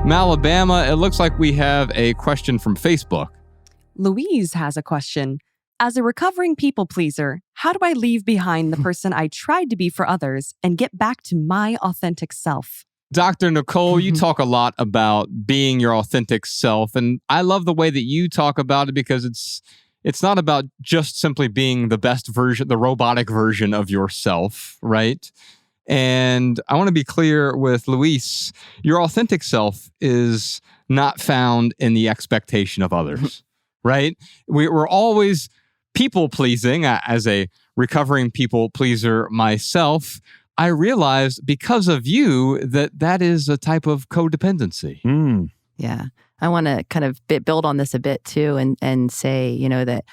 From Alabama, it looks like we have a question from Facebook. Louise has a question. As a recovering people pleaser, how do I leave behind the person I tried to be for others and get back to my authentic self? Dr. Nicole, you talk a lot about being your authentic self, and I love the way that you talk about it because it's not about just simply being the best version, the robotic version of yourself, right? And I want to be clear with Luis, your authentic self is not found in the expectation of others, right? We're always people-pleasing. As a recovering people-pleaser myself, I realized because of you that is a type of codependency. Yeah. I want to kind of build on this a bit too and say, that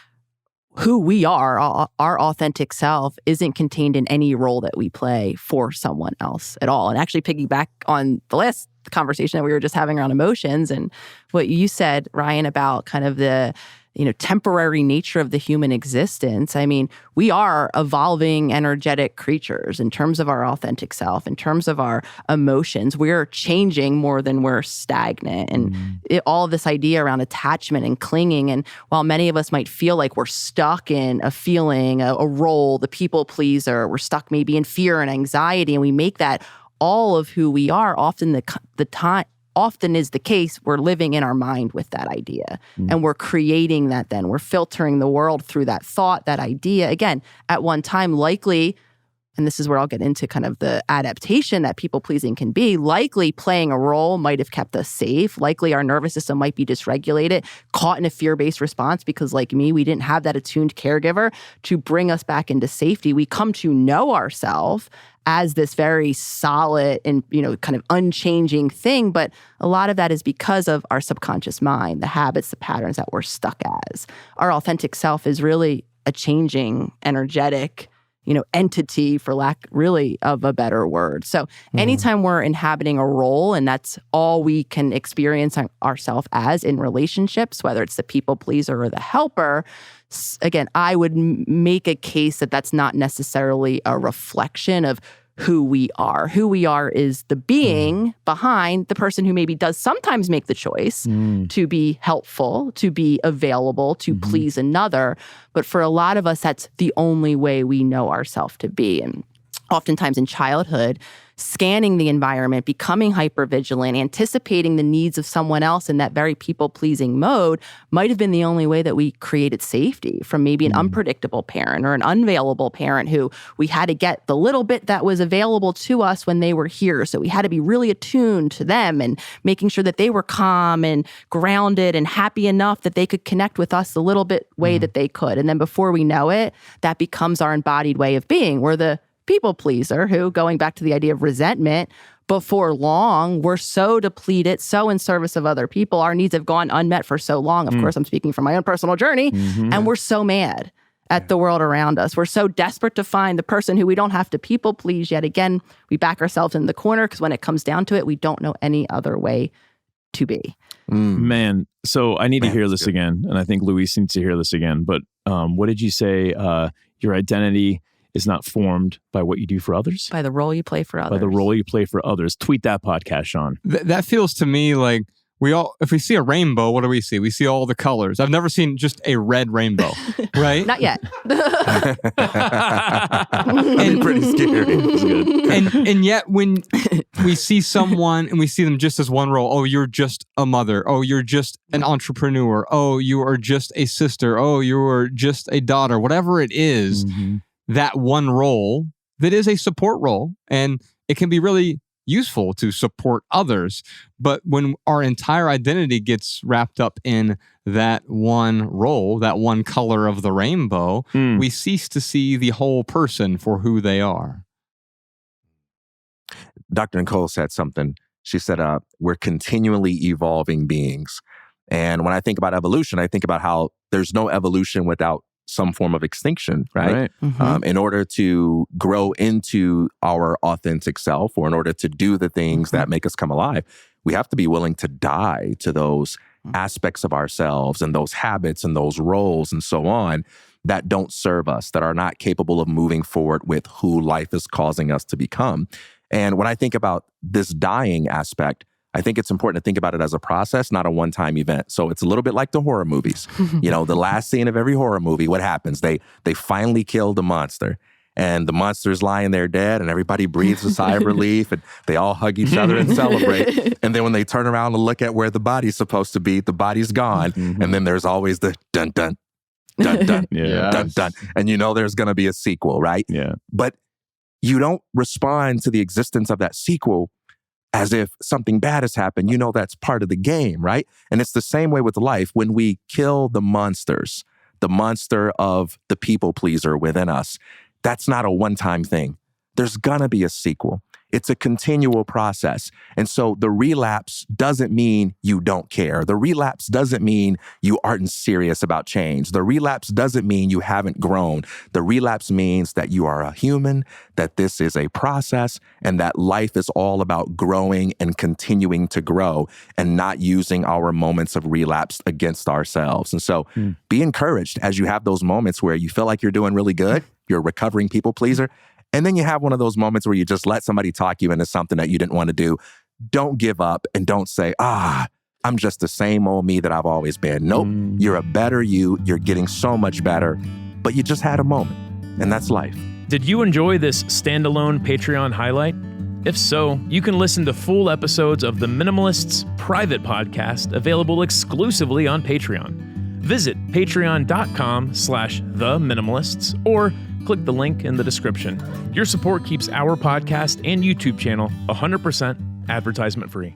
who we are, our authentic self, isn't contained in any role that we play for someone else at all. And actually piggyback on the last conversation that we were just having around emotions and what you said, Ryan, about kind of the temporary nature of the human existence. I mean, we are evolving energetic creatures in terms of our authentic self, in terms of our emotions. We're changing more than we're stagnant. And all of this idea around attachment and clinging. And while many of us might feel like we're stuck in a feeling, a role, the people pleaser, we're stuck maybe in fear and anxiety, and we make that all of who we are, often is the case, we're living in our mind with that idea. And we're creating that then. We're filtering the world through that thought, that idea. Again, at one time, likely, and this is where I'll get into kind of the adaptation that people-pleasing can be, likely playing a role might have kept us safe. Likely our nervous system might be dysregulated, caught in a fear-based response because like me, we didn't have that attuned caregiver to bring us back into safety. We come to know ourselves as this very solid and, kind of unchanging thing. But a lot of that is because of our subconscious mind, the habits, the patterns that we're stuck as. Our authentic self is really a changing, energetic, entity, for lack really of a better word. So anytime we're inhabiting a role and that's all we can experience ourselves as in relationships, whether it's the people pleaser or the helper, again, I would make a case that that's not necessarily a reflection of who we are. Who we are is the being behind the person who maybe does sometimes make the choice to be helpful, to be available, to please another. But for a lot of us, that's the only way we know ourselves to be. And oftentimes in childhood, scanning the environment, becoming hypervigilant, anticipating the needs of someone else in that very people-pleasing mode might have been the only way that we created safety from maybe an unpredictable parent or an unavailable parent who we had to get the little bit that was available to us when they were here. So we had to be really attuned to them and making sure that they were calm and grounded and happy enough that they could connect with us the little bit way that they could. And then before we know it, that becomes our embodied way of being. We're the people pleaser who, going back to the idea of resentment, before long, we're so depleted, so in service of other people. Our needs have gone unmet for so long. Of course, I'm speaking from my own personal journey. And we're so mad at the world around us. We're so desperate to find the person who we don't have to people please. Yet again, we back ourselves in the corner because when it comes down to it, we don't know any other way to be. Man, so I need to hear this again. And I think Luis needs to hear this again. But what did you say? Your identity is not formed by what you do for others? By the role you play for others. By the role you play for others. Tweet that podcast, Sean. That feels to me like if we see a rainbow, what do we see? We see all the colors. I've never seen just a red rainbow, right? Not yet. And pretty scary. And yet when we see someone and we see them just as one role, oh, you're just a mother. Oh, you're just an entrepreneur. Oh, you are just a sister. Oh, you are just a daughter. Whatever it is, that one role that is a support role, and it can be really useful to support others. But when our entire identity gets wrapped up in that one role, that one color of the rainbow, we cease to see the whole person for who they are. Dr. Nicole said something. She said, we're continually evolving beings. And when I think about evolution, I think about how there's no evolution without some form of extinction, right? In order to grow into our authentic self, or in order to do the things that make us come alive, we have to be willing to die to those aspects of ourselves and those habits and those roles and so on that don't serve us, that are not capable of moving forward with who life is causing us to become. And when I think about this dying aspect, I think it's important to think about it as a process, not a one-time event. So it's a little bit like the horror movies. You know, the last scene of every horror movie, what happens? They finally kill the monster. And the monster's lying there dead, and everybody breathes a sigh of relief, and they all hug each other and celebrate. And then when they turn around and look at where the body's supposed to be, the body's gone. And then there's always the dun dun, dun dun, dun dun. And you know there's going to be a sequel, right? Yeah. But you don't respond to the existence of that sequel as if something bad has happened. You know that's part of the game, right? And it's the same way with life. When we kill the monsters, the monster of the people pleaser within us, that's not a one-time thing. There's gonna be a sequel. It's a continual process. And so the relapse doesn't mean you don't care. The relapse doesn't mean you aren't serious about change. The relapse doesn't mean you haven't grown. The relapse means that you are a human, that this is a process, and that life is all about growing and continuing to grow and not using our moments of relapse against ourselves. And so be encouraged as you have those moments where you feel like you're doing really good, you're a recovering people pleaser, and then you have one of those moments where you just let somebody talk you into something that you didn't want to do. Don't give up and don't say, I'm just the same old me that I've always been. Nope, you're a better you. You're getting so much better, but you just had a moment, and that's life. Did you enjoy this standalone Patreon highlight? If so, you can listen to full episodes of the Minimalists private podcast available exclusively on Patreon. Visit patreon.com/theminimalists or click the link in the description. Your support keeps our podcast and YouTube channel 100% advertisement free.